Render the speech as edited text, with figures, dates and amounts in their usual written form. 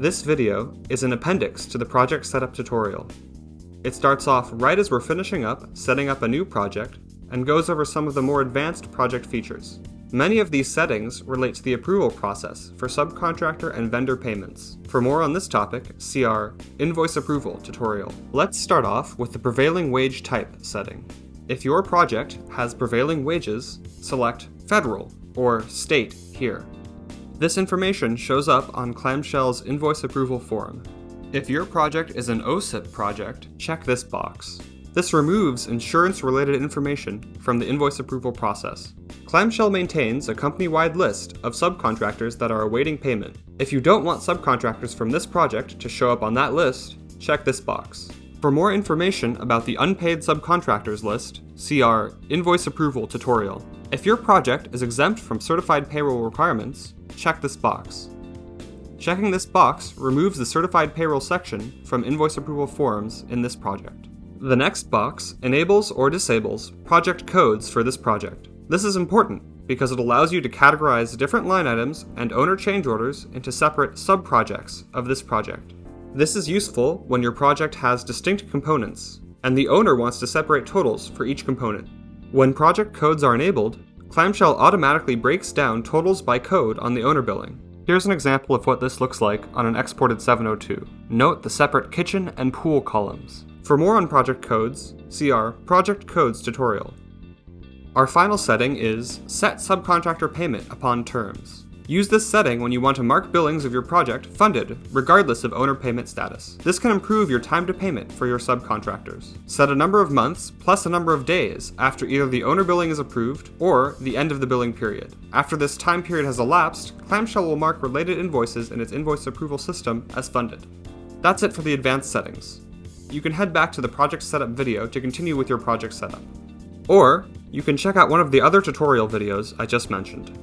This video is an appendix to the project setup tutorial. It starts off right as we're finishing up setting up a new project and goes over some of the more advanced project features. Many of these settings relate to the approval process for subcontractor and vendor payments. For more on this topic, see our Invoice Approval tutorial. Let's start off with the Prevailing Wage Type setting. If your project has prevailing wages, select Federal or State here. This information shows up on Clamshell's Invoice Approval form. If your project is an OSIP project, check this box. This removes insurance-related information from the invoice approval process. Clamshell maintains a company-wide list of subcontractors that are awaiting payment. If you don't want subcontractors from this project to show up on that list, check this box. For more information about the unpaid subcontractors list, see our Invoice Approval tutorial. If your project is exempt from certified payroll requirements, check this box. Checking this box removes the certified payroll section from invoice approval forms in this project. The next box enables or disables project codes for this project. This is important because it allows you to categorize different line items and owner change orders into separate sub-projects of this project. This is useful when your project has distinct components, and the owner wants to separate totals for each component. When project codes are enabled, Clamshell automatically breaks down totals by code on the owner billing. Here's an example of what this looks like on an exported 702. Note the separate kitchen and pool columns. For more on project codes, see our Project Codes tutorial. Our final setting is Set Subcontractor Payment Upon Terms. Use this setting when you want to mark billings of your project funded, regardless of owner payment status. This can improve your time to payment for your subcontractors. Set a number of months plus a number of days after either the owner billing is approved or the end of the billing period. After this time period has elapsed, Clamshell will mark related invoices in its invoice approval system as funded. That's it for the advanced settings. You can head back to the project setup video to continue with your project setup. Or you can check out one of the other tutorial videos I just mentioned.